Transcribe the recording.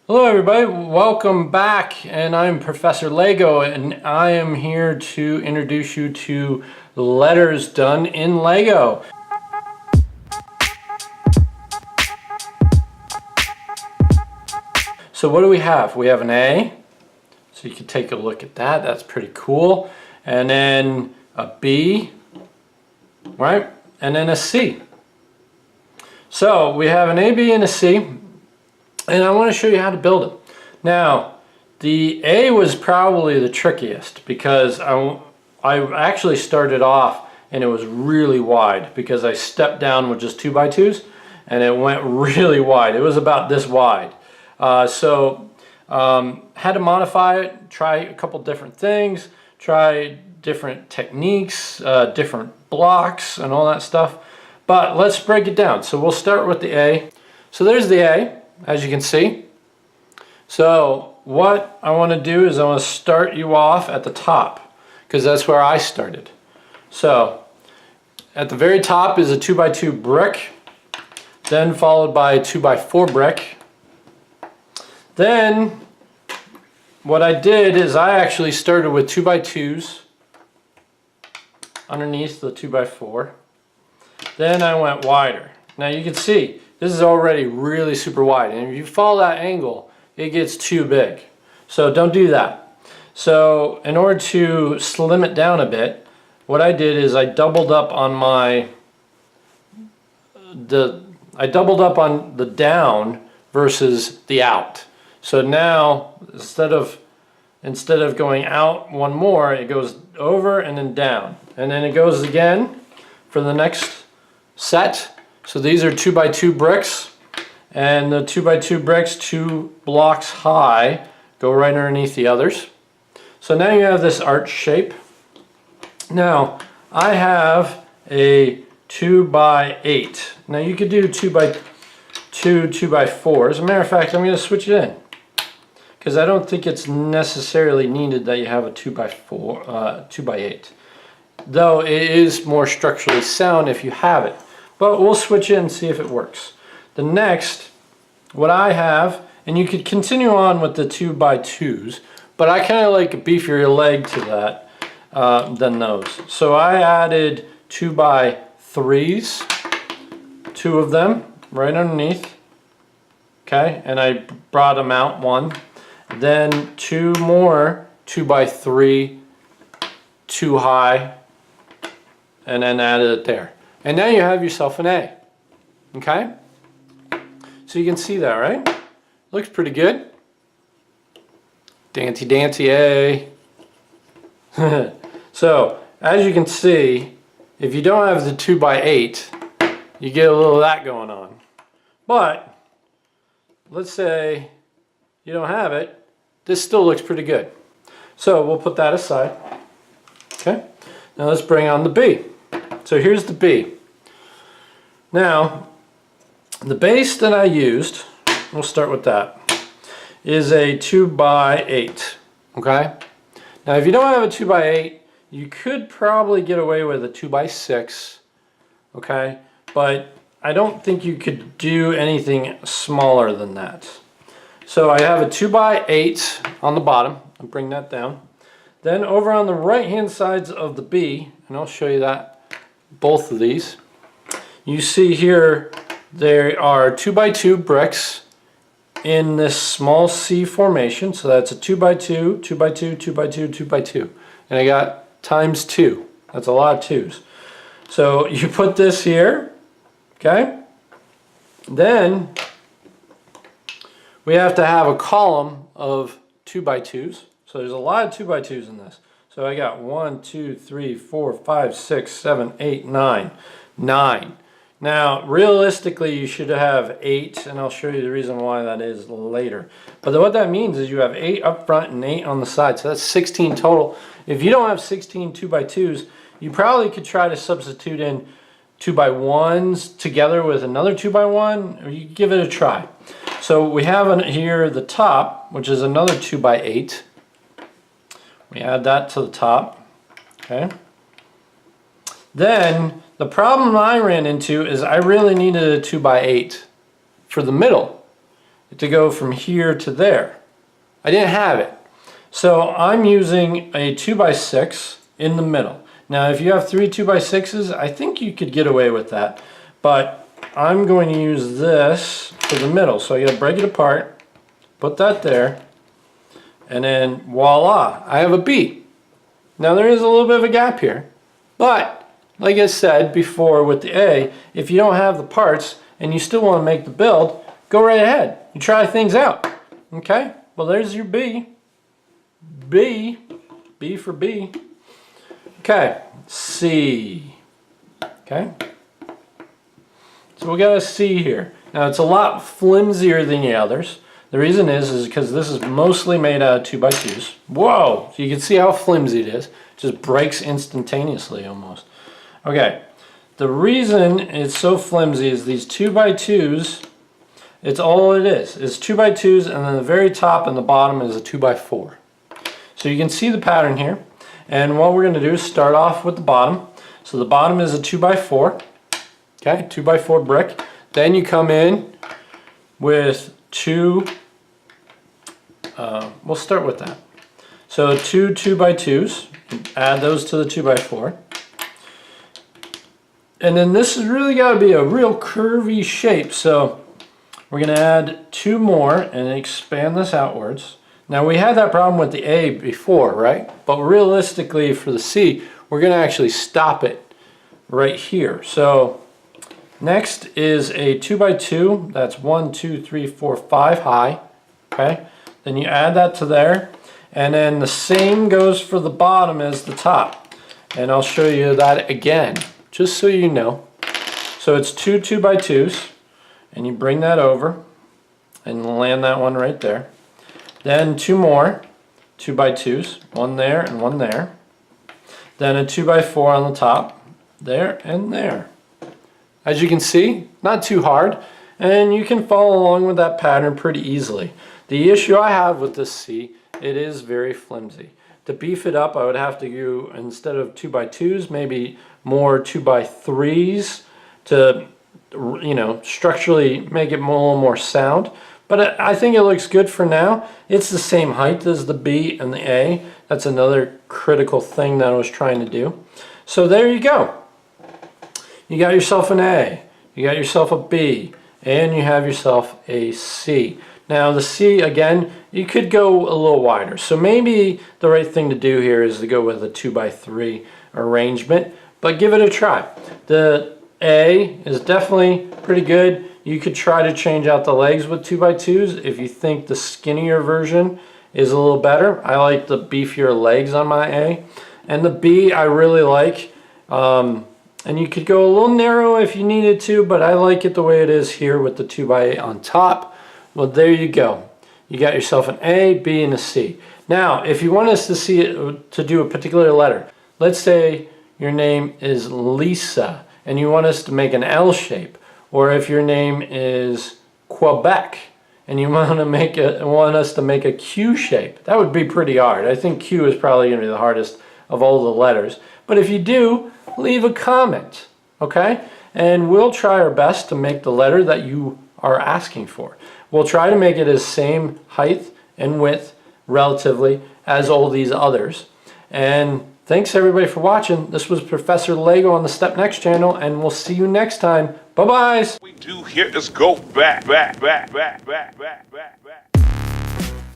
Hello everybody, welcome back, and I'm Professor Lego, and I am here to introduce you to letters done in Lego. So what do we have? We have an A, so you can take a look at that, that's pretty cool. And then a B, right? And then a C. So we have an A, B, and a C, and I want to show you how to build them. Now, the A was probably the trickiest because I actually started off and it was really wide because I stepped down with just 2x2s and it went really wide. It was about this wide. Had to modify it, try a couple different things, try different techniques, different blocks and all that stuff. But let's break it down. So we'll start with the A. So there's the A, as you can see. So what I want to do is I want to start you off at the top because that's where I started. So at the very top is a 2x2 brick, then followed by a 2x4 brick. Then what I did is I actually started with 2x2s underneath the 2x4. Then I went wider. Now you can see this is already really super wide, and if you follow that angle it gets too big. So don't do that. So in order to slim it down a bit, what I did is I doubled up on the down versus the out. So now instead of going out one more, it goes over and then down. And then it goes again for the next set. So these are 2x2 bricks. And the 2x2 bricks, 2 blocks high, go right underneath the others. So now you have this arch shape. Now I have a 2x8. Now you could do 2x2, 2x4. As a matter of fact, I'm going to switch it in because I don't think it's necessarily needed that you have a 2x4, 2x8. Though it is more structurally sound if you have it. But we'll switch in and see if it works. The next, what I have, and you could continue on with the 2x2s, but I kind of like a beefier leg to that than those. So I added 2x3s, 2 of them right underneath, okay, and I brought them out one. Then 2 more 2x3, 2 high, and then added it there. And now you have yourself an A, okay? So you can see that, right? Looks pretty good. Dancy dancy A. So, as you can see, if you don't have the 2x8, you get a little of that going on. But, let's say you don't have it, this still looks pretty good. So, we'll put that aside. Okay? Now let's bring on the B. So here's the B. Now, the base that I used, we'll start with that, is a 2x8, okay? Now if you don't have a 2x8, you could probably get away with a 2x6, okay? But I don't think you could do anything smaller than that. So I have a 2x8 on the bottom, I'll bring that down. Then over on the right hand sides of the B, and I'll show you that, both of these, you see here there are 2x2 bricks in this small C formation. So that's a 2x2, 2x2, 2x2, 2x2. And I got times 2. That's a lot of 2s. So you put this here, okay? Then we have to have a column of 2x2s. So there's a lot of 2x2s in this. So I got 1, 2, 3, 4, 5, 6, 7, 8, 9. 9. Now, realistically, you should have 8, and I'll show you the reason why that is later. But what that means is you have 8 up front and 8 on the side, so that's 16 total. If you don't have 16 2x2s, you probably could try to substitute in 2x1s together with another 2x1, or you give it a try. So we have here the top, which is another 2x8. We add that to the top, okay? Then the problem I ran into is I really needed a 2x8 for the middle. to go from here to there. I didn't have it. So I'm using a 2x6 in the middle. Now if you have 3 2x6s, I think you could get away with that. But I'm going to use this for the middle. So I gotta break it apart, put that there, and then voila, I have a B. Now there is a little bit of a gap here, but like I said before with the A, if you don't have the parts and you still want to make the build, go right ahead. You try things out. Okay? Well, there's your B. B. B for B. Okay. C. Okay? So we got a C here. Now it's a lot flimsier than the others. The reason is because this is mostly made out of 2x2s. Whoa! So you can see how flimsy it is. It just breaks instantaneously almost. Okay. The reason it's so flimsy is these 2x2s, it's all it is. It's 2x2s, and then the very top and the bottom is a 2x4. So you can see the pattern here. And what we're going to do is start off with the bottom. So the bottom is a 2x4. Okay, 2x4 brick. Then you come in with two, we'll start with that. So two 2x2s, add those to the 2x4. And then this has really got to be a real curvy shape. So we're going to add 2 more and expand this outwards. Now we had that problem with the A before, right? But realistically for the C, we're going to actually stop it right here. So next is a 2x2. That's 1, 2, 3, 4, 5 high. Okay. Then you add that to there. And then the same goes for the bottom as the top. And I'll show you that again, just so you know. So it's 2 2x2s. And you bring that over and land that one right there. Then 2 more 2x2s, one there and one there. Then a 2x4 on the top, there and there. As you can see, not too hard, and you can follow along with that pattern pretty easily. The issue I have with this C, it is very flimsy. To beef it up, I would have to do, instead of 2x2s, maybe more 2x3s to, you know, structurally make it a little more sound. But I think it looks good for now. It's the same height as the B and the A. That's another critical thing that I was trying to do. So there you go. You got yourself an A, you got yourself a B, and you have yourself a C. Now the C, again, you could go a little wider. So maybe the right thing to do here is to go with a 2x3 arrangement, but give it a try. The A is definitely pretty good. You could try to change out the legs with 2x2s if you think the skinnier version is a little better. I like the beefier legs on my A. And the B I really like. And you could go a little narrow if you needed to, but I like it the way it is here with the 2x8 on top. Well, there you go. You got yourself an A, B, and a C. Now, if you want us to see it, to do a particular letter, let's say your name is Lisa, and you want us to make an L shape. Or if your name is Quebec and you want us to make a Q shape, that would be pretty hard. I think Q is probably going to be the hardest of all the letters. But if you do, leave a comment, okay? And we'll try our best to make the letter that you are asking for. We'll try to make it as same height and width relatively as all these others. And thanks everybody for watching. This was Professor Lego on the Step Next channel, and we'll see you next time. Bye-bye. We do here is go back.